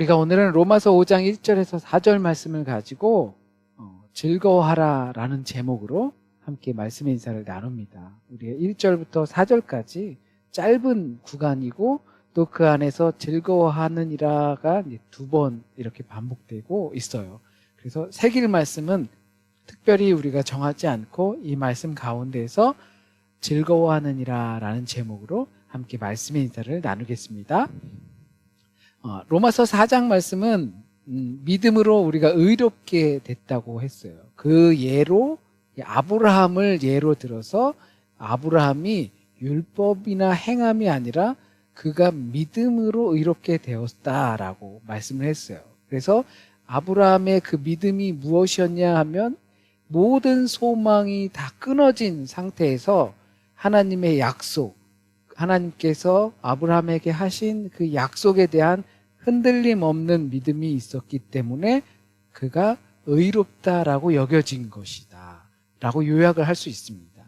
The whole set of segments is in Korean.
우리가 오늘은 로마서 5장 1절에서 4절 말씀을 가지고 즐거워하라 라는 제목으로 함께 말씀의 인사를 나눕니다. 우리가 1절부터 4절까지 짧은 구간이고 또 그 안에서 즐거워하느니라가 두 번 이렇게 반복되고 있어요. 그래서 새길 말씀은 특별히 우리가 정하지 않고 이 말씀 가운데에서 즐거워하느니라 라는 제목으로 함께 말씀의 인사를 나누겠습니다. 로마서 4장 말씀은 믿음으로 우리가 의롭게 됐다고 했어요. 그 예로 아브라함을 예로 들어서 아브라함이 율법이나 행함이 아니라 그가 믿음으로 의롭게 되었다라고 말씀을 했어요. 그래서 아브라함의 그 믿음이 무엇이었냐 하면 모든 소망이 다 끊어진 상태에서 하나님의 약속, 하나님께서 아브라함에게 하신 그 약속에 대한 흔들림 없는 믿음이 있었기 때문에 그가 의롭다라고 여겨진 것이다 라고 요약을 할 수 있습니다.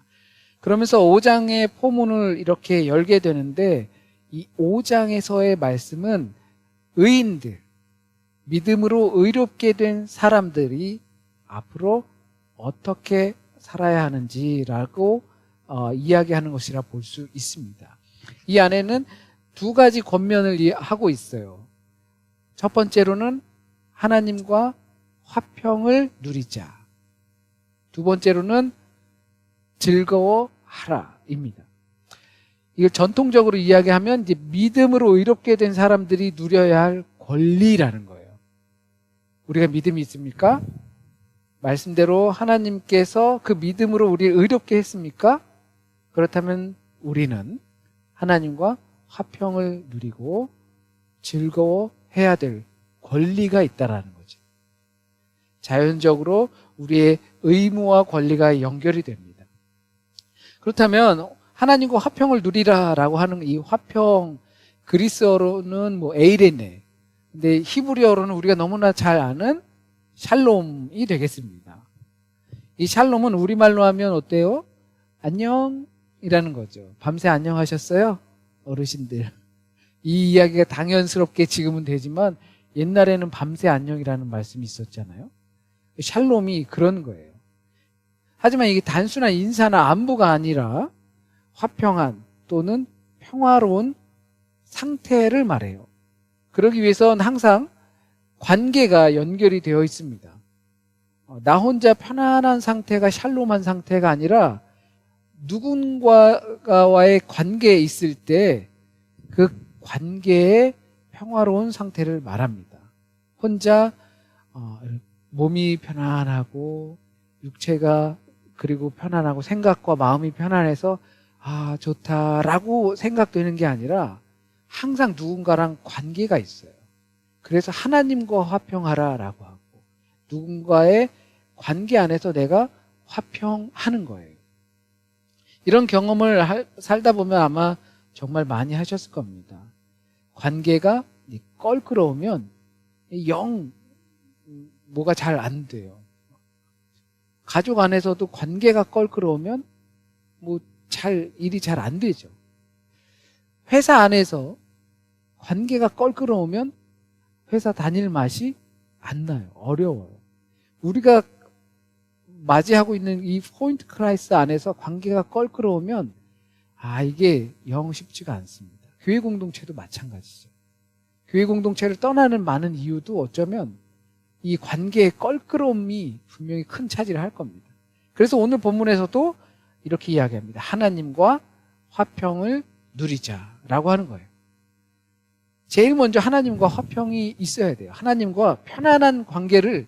그러면서 5장의 포문을 이렇게 열게 되는데 이 5장에서의 말씀은 의인들, 믿음으로 의롭게 된 사람들이 앞으로 어떻게 살아야 하는지라고 이야기하는 것이라 볼 수 있습니다. 이 안에는 두 가지 권면을 하고 있어요. 첫 번째로는 하나님과 화평을 누리자. 두 번째로는 즐거워하라입니다. 이걸 전통적으로 이야기하면 이제 믿음으로 의롭게 된 사람들이 누려야 할 권리라는 거예요. 우리가 믿음이 있습니까? 말씀대로 하나님께서 그 믿음으로 우리를 의롭게 했습니까? 그렇다면 우리는 하나님과 화평을 누리고 즐거워해야 될 권리가 있다라는 거죠. 자연적으로 우리의 의무와 권리가 연결이 됩니다. 그렇다면 하나님과 화평을 누리라라고 하는 이 화평, 그리스어로는 에이레네, 근데 히브리어로는 우리가 너무나 잘 아는 샬롬이 되겠습니다. 이 샬롬은 우리말로 하면 어때요? 안녕이라는 거죠. 밤새 안녕하셨어요? 어르신들. 이 이야기가 당연스럽게 지금은 되지만 옛날에는 밤새 안녕이라는 말씀이 있었잖아요. 샬롬이 그런 거예요. 하지만 이게 단순한 인사나 안부가 아니라 화평한 또는 평화로운 상태를 말해요. 그러기 위해서는 항상 관계가 연결이 되어 있습니다. 나 혼자 편안한 상태가 샬롬한 상태가 아니라 누군가와의 관계에 있을 때 그 관계의 평화로운 상태를 말합니다. 혼자 몸이 편안하고 육체가 그리고 편안하고 생각과 마음이 편안해서 좋다라고 생각되는 게 아니라 항상 누군가랑 관계가 있어요. 그래서 하나님과 화평하라라고 하고 누군가의 관계 안에서 내가 화평하는 거예요. 이런 경험을 살다 보면 아마 정말 많이 하셨을 겁니다. 관계가 껄끄러우면 영 뭐가 잘 안 돼요. 가족 안에서도 관계가 껄끄러우면 일이 잘 안 되죠. 회사 안에서 관계가 껄끄러우면 회사 다닐 맛이 안 나요. 어려워요. 우리가 맞이하고 있는 이 포인트 크라이스 안에서 관계가 껄끄러우면 이게 영 쉽지가 않습니다. 교회 공동체도 마찬가지죠. 교회 공동체를 떠나는 많은 이유도 어쩌면 이 관계의 껄끄러움이 분명히 큰 차지를 할 겁니다. 그래서 오늘 본문에서도 이렇게 이야기합니다. 하나님과 화평을 누리자라고 하는 거예요. 제일 먼저 하나님과 화평이 있어야 돼요. 하나님과 편안한 관계를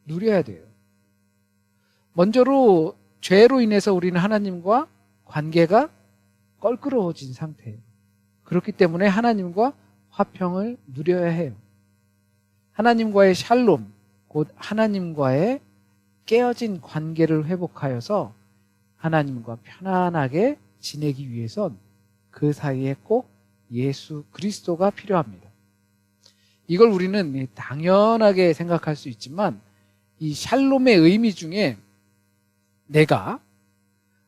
누려야 돼요. 먼저로 죄로 인해서 우리는 하나님과 관계가 껄끄러워진 상태예요. 그렇기 때문에 하나님과 화평을 누려야 해요. 하나님과의 샬롬, 곧 하나님과의 깨어진 관계를 회복하여서 하나님과 편안하게 지내기 위해선 그 사이에 꼭 예수 그리스도가 필요합니다. 이걸 우리는 당연하게 생각할 수 있지만 이 샬롬의 의미 중에 내가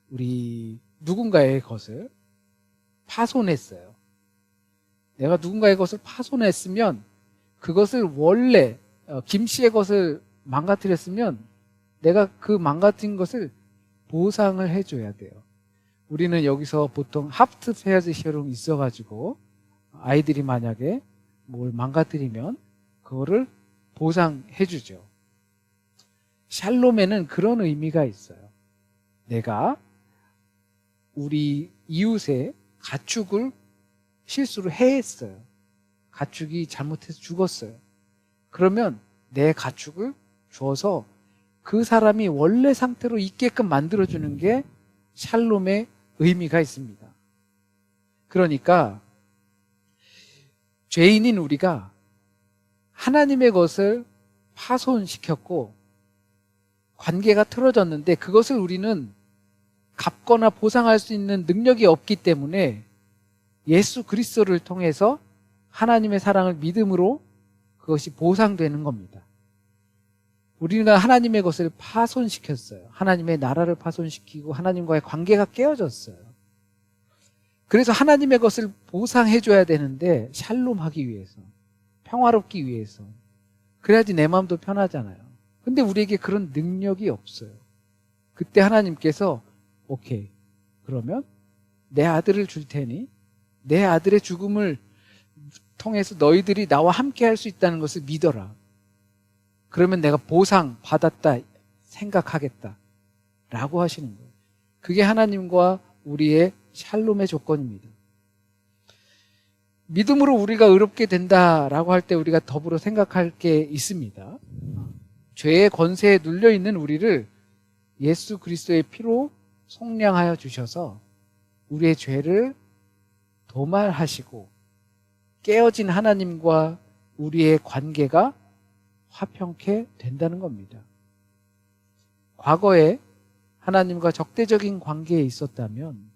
우리 누군가의 것을 파손했어요. 내가 누군가의 것을 파손했으면 그것을 원래 김 씨의 것을 망가뜨렸으면 내가 그 망가뜨린 것을 보상을 해줘야 돼요. 우리는 여기서 보통 하프트페어즈시어링이 있어가지고 아이들이 만약에 뭘 망가뜨리면 그거를 보상해주죠. 샬롬에는 그런 의미가 있어요. 내가 우리 이웃의 가축을 실수로 해했어요. 가축이 잘못해서 죽었어요. 그러면 내 가축을 주어서 그 사람이 원래 상태로 있게끔 만들어주는 게 샬롬의 의미가 있습니다. 그러니까 죄인인 우리가 하나님의 것을 파손시켰고 관계가 틀어졌는데 그것을 우리는 갚거나 보상할 수 있는 능력이 없기 때문에 예수 그리스도를 통해서 하나님의 사랑을 믿음으로 그것이 보상되는 겁니다. 우리가 하나님의 것을 파손시켰어요. 하나님의 나라를 파손시키고 하나님과의 관계가 깨어졌어요. 그래서 하나님의 것을 보상해줘야 되는데 샬롬하기 위해서, 평화롭기 위해서, 그래야지 내 마음도 편하잖아요. 근데 우리에게 그런 능력이 없어요. 그때 하나님께서 오케이, 그러면 내 아들을 줄 테니 내 아들의 죽음을 통해서 너희들이 나와 함께 할 수 있다는 것을 믿어라. 그러면 내가 보상 받았다 생각하겠다 라고 하시는 거예요. 그게 하나님과 우리의 샬롬의 조건입니다. 믿음으로 우리가 의롭게 된다라고 할 때 우리가 더불어 생각할 게 있습니다. 죄의 권세에 눌려있는 우리를 예수 그리스도의 피로 속량하여 주셔서 우리의 죄를 도말하시고 깨어진 하나님과 우리의 관계가 화평케 된다는 겁니다. 과거에 하나님과 적대적인 관계에 있었다면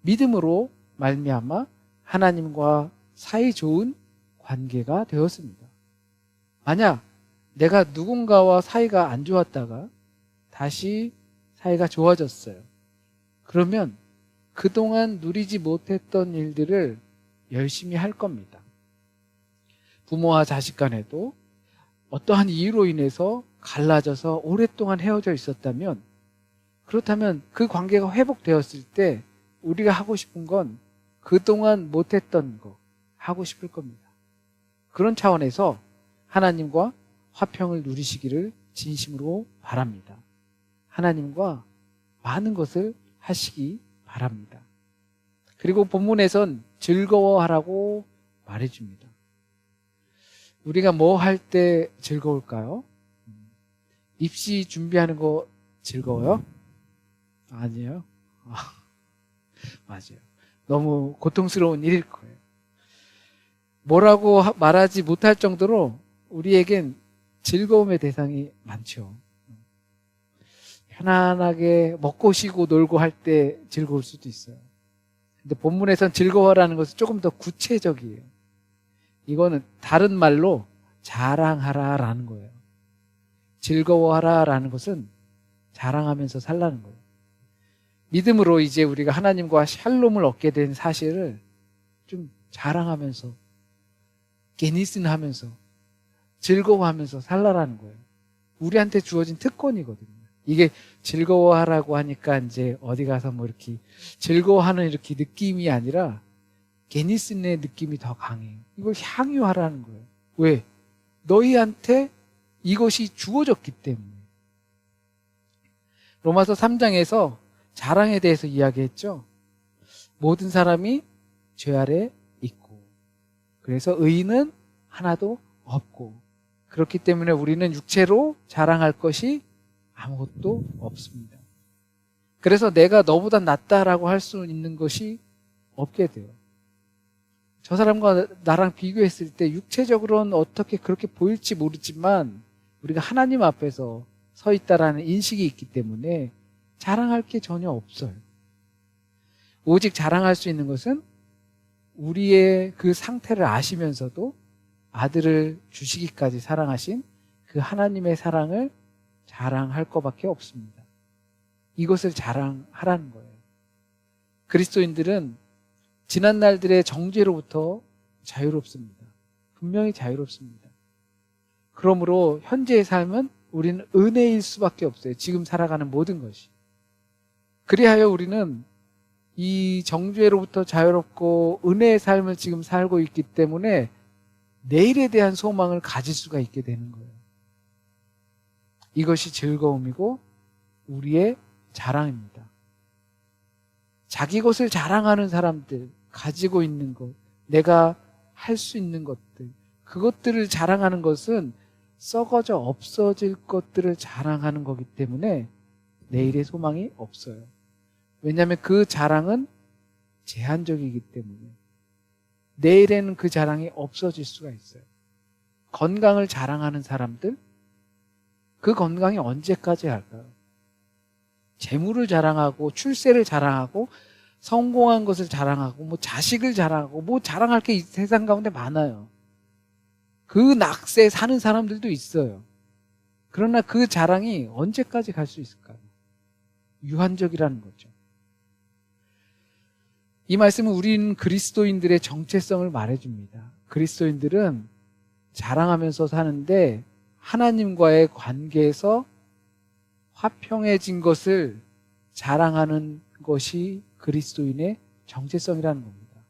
믿음으로 말미암아 하나님과 사이 좋은 관계가 되었습니다. 만약 내가 누군가와 사이가 안 좋았다가 다시 사이가 좋아졌어요. 그러면 그동안 누리지 못했던 일들을 열심히 할 겁니다. 부모와 자식 간에도 어떠한 이유로 인해서 갈라져서 오랫동안 헤어져 있었다면, 그렇다면 그 관계가 회복되었을 때 우리가 하고 싶은 건 그동안 못했던 거 하고 싶을 겁니다. 그런 차원에서 하나님과 화평을 누리시기를 진심으로 바랍니다. 하나님과 많은 것을 하시기 바랍니다. 그리고 본문에선 즐거워하라고 말해줍니다. 우리가 뭐 할 때 즐거울까요? 입시 준비하는 거 즐거워요? 아니에요? 맞아요. 너무 고통스러운 일일 거예요. 뭐라고 말하지 못할 정도로 우리에겐 즐거움의 대상이 많죠. 편안하게 먹고 쉬고 놀고 할 때 즐거울 수도 있어요. 근데 본문에선 즐거워라는 것은 조금 더 구체적이에요. 이거는 다른 말로 자랑하라라는 거예요. 즐거워하라라는 것은 자랑하면서 살라는 거예요. 믿음으로 이제 우리가 하나님과 샬롬을 얻게 된 사실을 좀 자랑하면서, 게니슨하면서, 즐거워하면서 살라라는 거예요. 우리한테 주어진 특권이거든요. 이게 즐거워하라고 하니까 이제 어디 가서 뭐 이렇게 즐거워하는 이렇게 느낌이 아니라 게니슨의 느낌이 더 강해요. 이걸 향유하라는 거예요. 왜? 너희한테 이것이 주어졌기 때문에. 로마서 3장에서 자랑에 대해서 이야기했죠. 모든 사람이 죄 아래 있고, 그래서 의인은 하나도 없고, 그렇기 때문에 우리는 육체로 자랑할 것이 아무것도 없습니다. 그래서 내가 너보다 낫다라고 할 수 있는 것이 없게 돼요. 저 사람과 나랑 비교했을 때 육체적으로는 어떻게 그렇게 보일지 모르지만 우리가 하나님 앞에서 서 있다라는 인식이 있기 때문에 자랑할 게 전혀 없어요. 오직 자랑할 수 있는 것은 우리의 그 상태를 아시면서도 아들을 주시기까지 사랑하신 그 하나님의 사랑을 자랑할 것밖에 없습니다. 이것을 자랑하라는 거예요. 그리스도인들은 지난 날들의 정죄로부터 자유롭습니다. 분명히 자유롭습니다. 그러므로 현재의 삶은 우리는 은혜일 수밖에 없어요. 지금 살아가는 모든 것이. 그리하여 우리는 이 정죄로부터 자유롭고 은혜의 삶을 지금 살고 있기 때문에 내일에 대한 소망을 가질 수가 있게 되는 거예요. 이것이 즐거움이고 우리의 자랑입니다. 자기 것을 자랑하는 사람들, 가지고 있는 것, 내가 할 수 있는 것들, 그것들을 자랑하는 것은 썩어져 없어질 것들을 자랑하는 거기 때문에 내일의 소망이 없어요. 왜냐하면 그 자랑은 제한적이기 때문에 내일에는 그 자랑이 없어질 수가 있어요. 건강을 자랑하는 사람들, 그 건강이 언제까지 할까요? 재물을 자랑하고 출세를 자랑하고 성공한 것을 자랑하고 뭐 자식을 자랑하고 뭐 자랑할 게 이 세상 가운데 많아요. 그 낙세 사는 사람들도 있어요. 그러나 그 자랑이 언제까지 갈 수 있을까요? 유한적이라는 거죠. 이 말씀은 우리는 그리스도인들의 정체성을 말해줍니다. 그리스도인들은 자랑하면서 사는데 하나님과의 관계에서 화평해진 것을 자랑하는 것이 그리스도인의 정체성이라는 겁니다.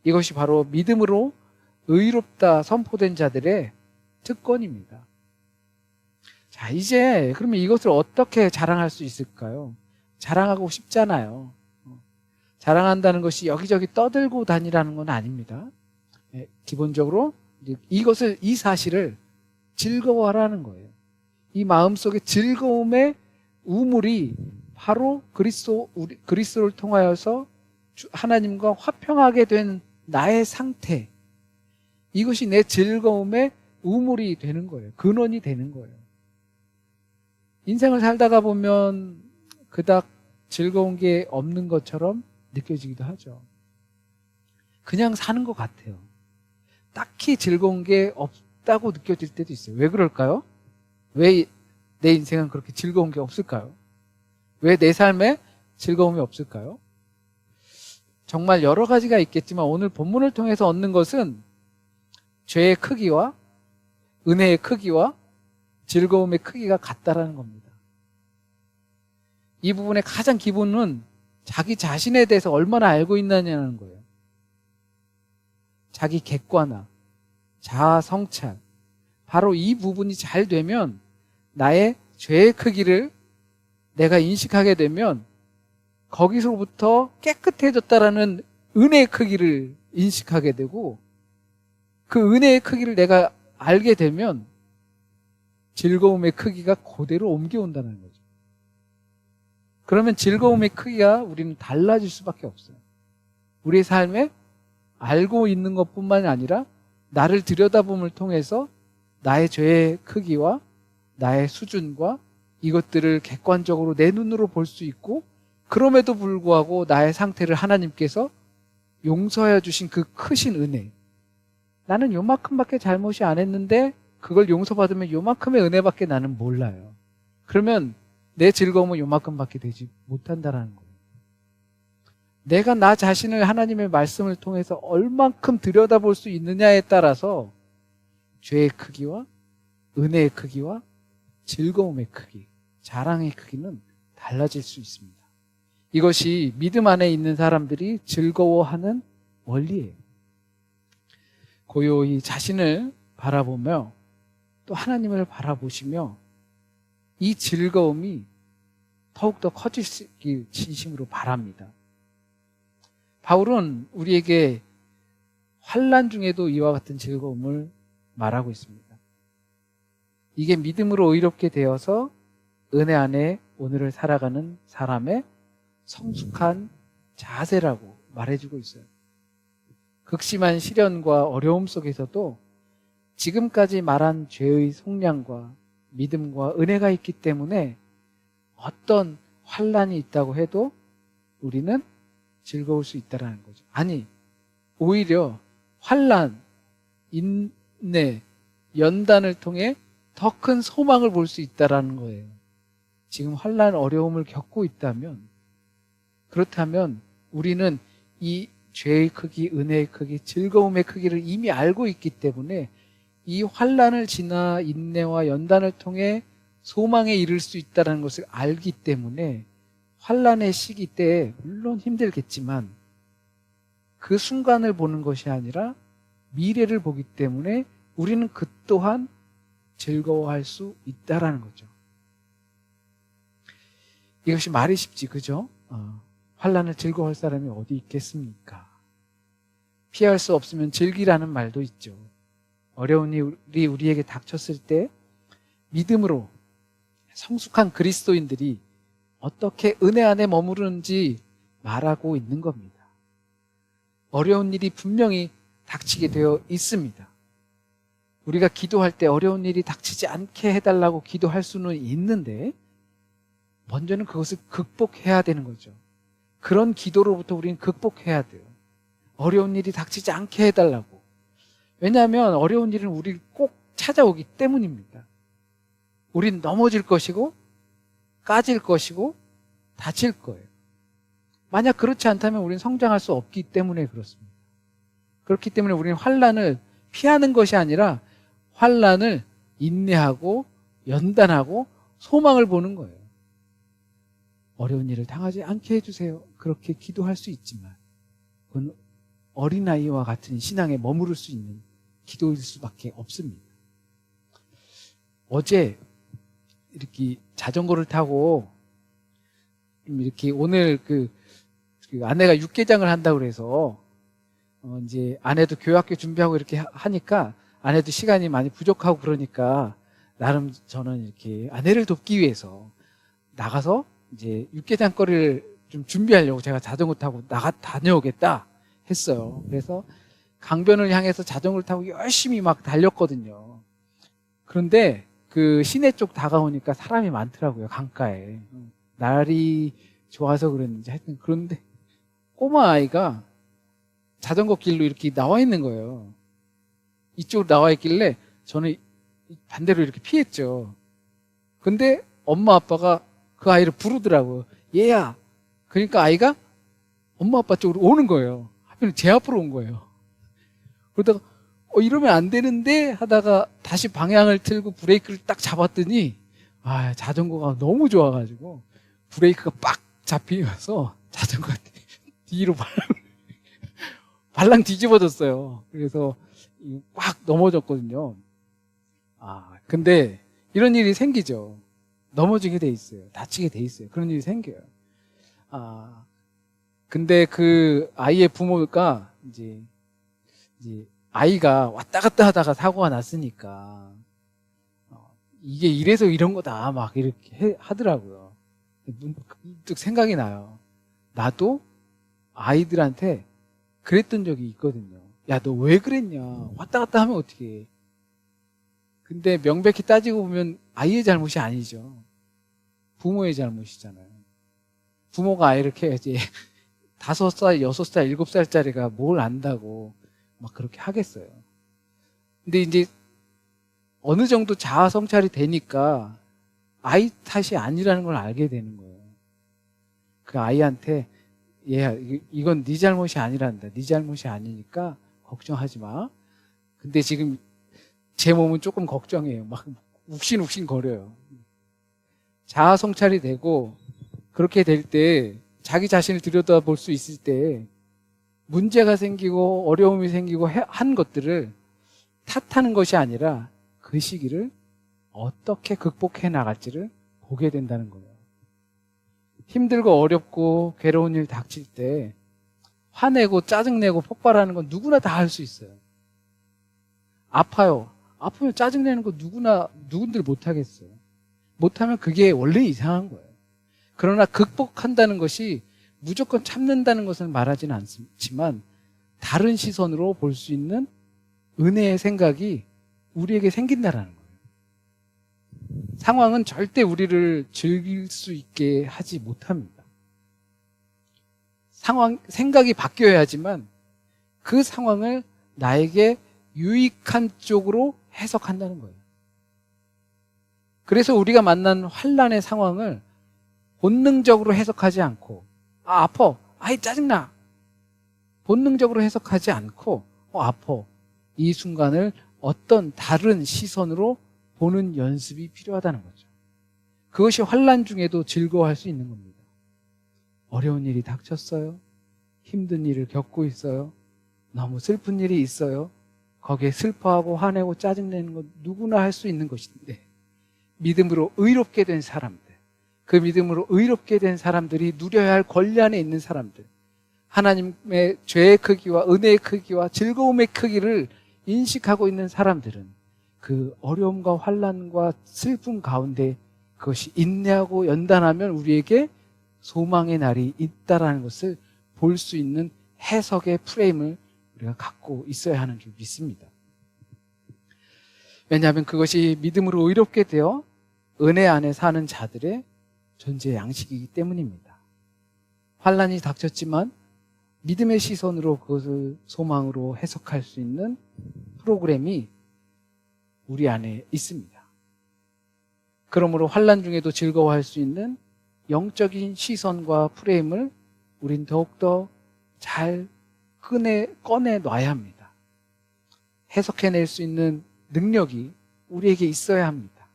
이것이 바로 믿음으로 의롭다 선포된 자들의 특권입니다. 자, 이제 그러면 이것을 어떻게 자랑할 수 있을까요? 자랑하고 싶잖아요. 자랑한다는 것이 여기저기 떠들고 다니라는 건 아닙니다. 기본적으로 이 사실을 즐거워하라는 거예요. 이 마음속에 즐거움의 우물이 바로 그리스도를 통하여서 하나님과 화평하게 된 나의 상태, 이것이 내 즐거움의 우물이 되는 거예요. 근원이 되는 거예요. 인생을 살다가 보면 그닥 즐거운 게 없는 것처럼 느껴지기도 하죠. 그냥 사는 것 같아요. 딱히 즐거운 게 없다고 느껴질 때도 있어요. 왜 그럴까요? 왜 내 인생은 그렇게 즐거운 게 없을까요? 왜 내 삶에 즐거움이 없을까요? 정말 여러 가지가 있겠지만 오늘 본문을 통해서 얻는 것은 죄의 크기와 은혜의 크기와 즐거움의 크기가 같다라는 겁니다. 이 부분의 가장 기본은 자기 자신에 대해서 얼마나 알고 있느냐는 거예요. 자기 객관화, 자아 성찰, 바로 이 부분이 잘 되면 나의 죄의 크기를 내가 인식하게 되면 거기서부터 깨끗해졌다라는 은혜의 크기를 인식하게 되고 그 은혜의 크기를 내가 알게 되면 즐거움의 크기가 그대로 옮겨온다는 거죠. 그러면 즐거움의 크기가 우리는 달라질 수밖에 없어요. 우리의 삶에 알고 있는 것뿐만 아니라 나를 들여다봄을 통해서 나의 죄의 크기와 나의 수준과 이것들을 객관적으로 내 눈으로 볼 수 있고 그럼에도 불구하고 나의 상태를 하나님께서 용서해 주신 그 크신 은혜, 나는 요만큼밖에 잘못이 안 했는데 그걸 용서받으면 요만큼의 은혜밖에 나는 몰라요. 그러면 내 즐거움은 요만큼밖에 되지 못한다라는 거예요. 내가 나 자신을 하나님의 말씀을 통해서 얼만큼 들여다볼 수 있느냐에 따라서 죄의 크기와 은혜의 크기와 즐거움의 크기, 자랑의 크기는 달라질 수 있습니다. 이것이 믿음 안에 있는 사람들이 즐거워하는 원리예요. 고요히 자신을 바라보며 또 하나님을 바라보시며 이 즐거움이 더욱더 커지길 진심으로 바랍니다. 바울은 우리에게 환난 중에도 이와 같은 즐거움을 말하고 있습니다. 이게 믿음으로 의롭게 되어서 은혜 안에 오늘을 살아가는 사람의 성숙한 자세라고 말해주고 있어요. 극심한 시련과 어려움 속에서도 지금까지 말한 죄의 속량과 믿음과 은혜가 있기 때문에 어떤 환난이 있다고 해도 우리는 즐거울 수 있다는 거죠. 아니, 오히려 환난, 인내, 연단을 통해 더 큰 소망을 볼 수 있다는 거예요. 지금 환난, 어려움을 겪고 있다면, 그렇다면 우리는 이 죄의 크기, 은혜의 크기, 즐거움의 크기를 이미 알고 있기 때문에 이 환난을 지나 인내와 연단을 통해 소망에 이를 수 있다는 것을 알기 때문에 환난의 시기 때에 물론 힘들겠지만 그 순간을 보는 것이 아니라 미래를 보기 때문에 우리는 그 또한 즐거워할 수 있다라는 거죠. 이것이 말이 쉽지, 그죠? 환난을 즐거워할 사람이 어디 있겠습니까? 피할 수 없으면 즐기라는 말도 있죠. 어려운 일이 우리에게 닥쳤을 때 믿음으로 성숙한 그리스도인들이 어떻게 은혜 안에 머무르는지 말하고 있는 겁니다. 어려운 일이 분명히 닥치게 되어 있습니다. 우리가 기도할 때 어려운 일이 닥치지 않게 해달라고 기도할 수는 있는데 먼저는 그것을 극복해야 되는 거죠. 그런 기도로부터 우리는 극복해야 돼요. 어려운 일이 닥치지 않게 해달라고. 왜냐하면 어려운 일은 우리를 꼭 찾아오기 때문입니다. 우린 넘어질 것이고 까질 것이고 다칠 거예요. 만약 그렇지 않다면 우리는 성장할 수 없기 때문에 그렇습니다. 그렇기 때문에 우리는 환난을 피하는 것이 아니라 환난을 인내하고 연단하고 소망을 보는 거예요. 어려운 일을 당하지 않게 해주세요. 그렇게 기도할 수 있지만 그건 어린아이와 같은 신앙에 머무를 수 있는 기도일 수밖에 없습니다. 어제 이렇게 자전거를 타고 이렇게 오늘 그 아내가 육개장을 한다고 그래서 이제 아내도 교회학교 준비하고 이렇게 하니까 아내도 시간이 많이 부족하고 그러니까 나름 저는 이렇게 아내를 돕기 위해서 나가서 이제 육개장거리를 좀 준비하려고 제가 자전거 타고 다녀오겠다 했어요. 그래서 강변을 향해서 자전거를 타고 열심히 막 달렸거든요. 그런데 그 시내 쪽 다가오니까 사람이 많더라고요. 강가에. 날이 좋아서 그랬는지 하여튼 그런데 꼬마 아이가 자전거 길로 이렇게 나와 있는 거예요. 이쪽으로 나와 있길래 저는 반대로 이렇게 피했죠. 근데 엄마 아빠가 그 아이를 부르더라고요. 얘야. 그러니까 아이가 엄마 아빠 쪽으로 오는 거예요. 하필 제 앞으로 온 거예요. 그러다가 이러면 안 되는데 하다가 다시 방향을 틀고 브레이크를 딱 잡았더니 자전거가 너무 좋아가지고 브레이크가 빡 잡히면서 자전거가 뒤로 발랑 뒤집어졌어요. 그래서 꽉 넘어졌거든요. 근데 이런 일이 생기죠. 넘어지게 돼 있어요. 다치게 돼 있어요. 그런 일이 생겨요. 근데 그 아이의 부모가 이제 아이가 왔다 갔다 하다가 사고가 났으니까 이게 이래서 이런 거다 막 이렇게 하더라고요. 문득 생각이 나요. 나도 아이들한테 그랬던 적이 있거든요. 야, 너 왜 그랬냐? 왔다 갔다 하면 어떻게 해? 근데 명백히 따지고 보면 아이의 잘못이 아니죠. 부모의 잘못이잖아요. 부모가 아이를 이렇게 5살, 6살, 7살짜리가 뭘 안다고 막 그렇게 하겠어요. 근데 이제 어느 정도 자아 성찰이 되니까 아이 탓이 아니라는 걸 알게 되는 거예요. 그 아이한테 얘야, 이건 네 잘못이 아니란다. 네 잘못이 아니니까 걱정하지 마. 근데 지금 제 몸은 조금 걱정해요. 막 욱신욱신 거려요. 자아 성찰이 되고 그렇게 될 때 자기 자신을 들여다볼 수 있을 때 문제가 생기고 어려움이 생기고 한 것들을 탓하는 것이 아니라 그 시기를 어떻게 극복해 나갈지를 보게 된다는 거예요. 힘들고 어렵고 괴로운 일 닥칠 때 화내고 짜증내고 폭발하는 건 누구나 다 할 수 있어요. 아파요. 아프면 짜증내는 거 누군들 못하겠어요. 못하면 그게 원래 이상한 거예요. 그러나 극복한다는 것이 무조건 참는다는 것을 말하지는 않지만 다른 시선으로 볼 수 있는 은혜의 생각이 우리에게 생긴다라는 거예요. 상황은 절대 우리를 즐길 수 있게 하지 못합니다. 생각이 바뀌어야 하지만 그 상황을 나에게 유익한 쪽으로 해석한다는 거예요. 그래서 우리가 만난 환난의 상황을 본능적으로 해석하지 않고 아파, 짜증나 본능적으로 해석하지 않고 아파 이 순간을 어떤 다른 시선으로 보는 연습이 필요하다는 거죠. 그것이 환난 중에도 즐거워할 수 있는 겁니다. 어려운 일이 닥쳤어요. 힘든 일을 겪고 있어요. 너무 슬픈 일이 있어요. 거기에 슬퍼하고 화내고 짜증내는 건 누구나 할 수 있는 것인데, 믿음으로 의롭게 된 사람들, 그 믿음으로 의롭게 된 사람들이 누려야 할 권리 안에 있는 사람들, 하나님의 죄의 크기와 은혜의 크기와 즐거움의 크기를 인식하고 있는 사람들은 그 어려움과 환난과 슬픔 가운데 그것이 인내하고 연단하면 우리에게 소망의 날이 있다라는 것을 볼 수 있는 해석의 프레임을 우리가 갖고 있어야 하는 줄 믿습니다. 왜냐하면 그것이 믿음으로 의롭게 되어 은혜 안에 사는 자들의 존재 양식이기 때문입니다. 환난이 닥쳤지만 믿음의 시선으로 그것을 소망으로 해석할 수 있는 프로그램이 우리 안에 있습니다. 그러므로 환난 중에도 즐거워할 수 있는 영적인 시선과 프레임을 우린 더욱더 잘 꺼내 놔야 합니다. 해석해낼 수 있는 능력이 우리에게 있어야 합니다.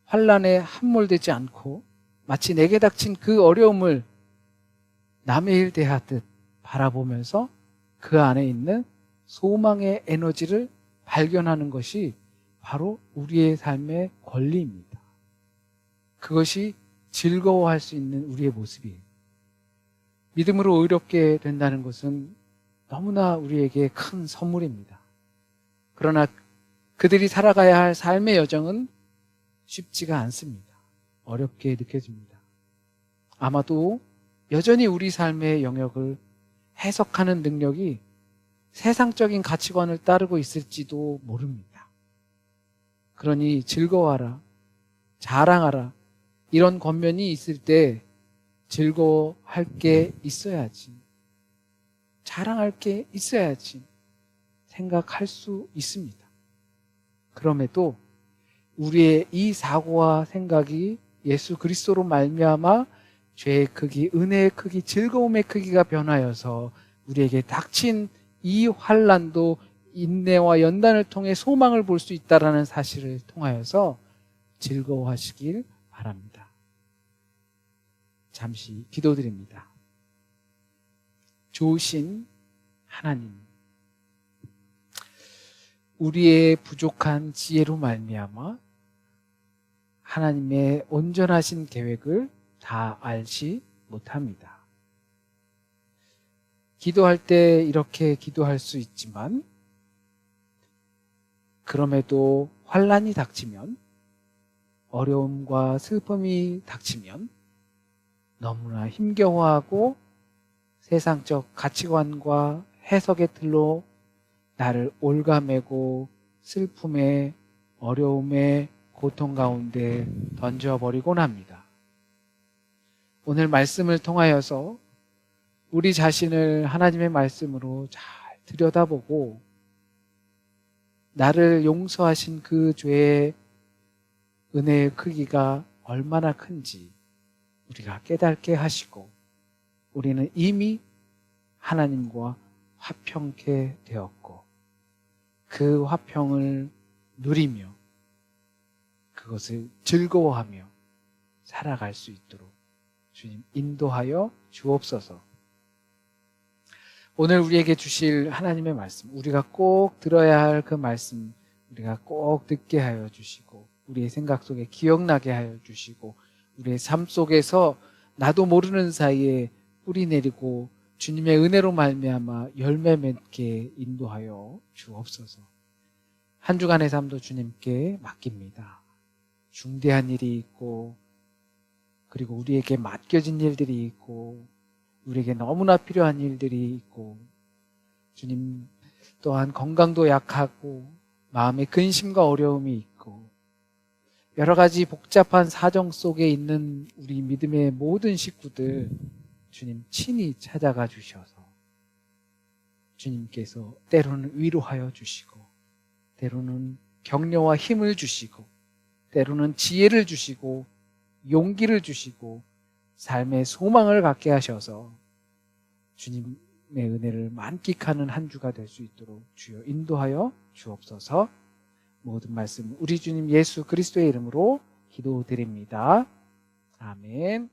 환난에 함몰되지 않고 마치 내게 닥친 그 어려움을 남의 일 대하듯 바라보면서 그 안에 있는 소망의 에너지를 발견하는 것이 바로 우리의 삶의 권리입니다. 그것이 즐거워할 수 있는 우리의 모습이에요. 믿음으로 의롭게 된다는 것은 너무나 우리에게 큰 선물입니다. 그러나 그들이 살아가야 할 삶의 여정은 쉽지가 않습니다. 어렵게 느껴집니다. 아마도 여전히 우리 삶의 영역을 해석하는 능력이 세상적인 가치관을 따르고 있을지도 모릅니다. 그러니 즐거워하라, 자랑하라, 이런 권면이 있을 때 즐거워할 게 있어야지, 자랑할 게 있어야지 생각할 수 있습니다. 그럼에도 우리의 이 사고와 생각이 예수 그리스도로 말미암아 죄의 크기, 은혜의 크기, 즐거움의 크기가 변하여서 우리에게 닥친 이 환난도 인내와 연단을 통해 소망을 볼 수 있다는 사실을 통하여서 즐거워하시길 바랍니다. 잠시 기도드립니다. 좋으신 하나님, 우리의 부족한 지혜로 말미암아 하나님의 온전하신 계획을 다 알지 못합니다. 기도할 때 이렇게 기도할 수 있지만 그럼에도 환난이 닥치면, 어려움과 슬픔이 닥치면 너무나 힘겨워하고 세상적 가치관과 해석의 틀로 나를 올가매고 슬픔에, 어려움에, 고통 가운데 던져버리곤 합니다. 오늘 말씀을 통하여서 우리 자신을 하나님의 말씀으로 잘 들여다보고 나를 용서하신 그 죄의 은혜의 크기가 얼마나 큰지 우리가 깨닫게 하시고, 우리는 이미 하나님과 화평케 되었고 그 화평을 누리며 그것을 즐거워하며 살아갈 수 있도록 주님 인도하여 주옵소서. 오늘 우리에게 주실 하나님의 말씀, 우리가 꼭 들어야 할 그 말씀 우리가 꼭 듣게 하여 주시고, 우리의 생각 속에 기억나게 하여 주시고, 우리의 삶 속에서 나도 모르는 사이에 뿌리 내리고 주님의 은혜로 말미암아 열매 맺게 인도하여 주옵소서. 한 주간의 삶도 주님께 맡깁니다. 중대한 일이 있고, 그리고 우리에게 맡겨진 일들이 있고, 우리에게 너무나 필요한 일들이 있고, 주님 또한 건강도 약하고 마음의 근심과 어려움이 있고, 여러 가지 복잡한 사정 속에 있는 우리 믿음의 모든 식구들 주님 친히 찾아가 주셔서 주님께서 때로는 위로하여 주시고, 때로는 격려와 힘을 주시고, 때로는 지혜를 주시고 용기를 주시고 삶의 소망을 갖게 하셔서 주님의 은혜를 만끽하는 한 주가 될 수 있도록 주여 인도하여 주옵소서. 모든 말씀 우리 주님 예수 그리스도의 이름으로 기도드립니다. 아멘.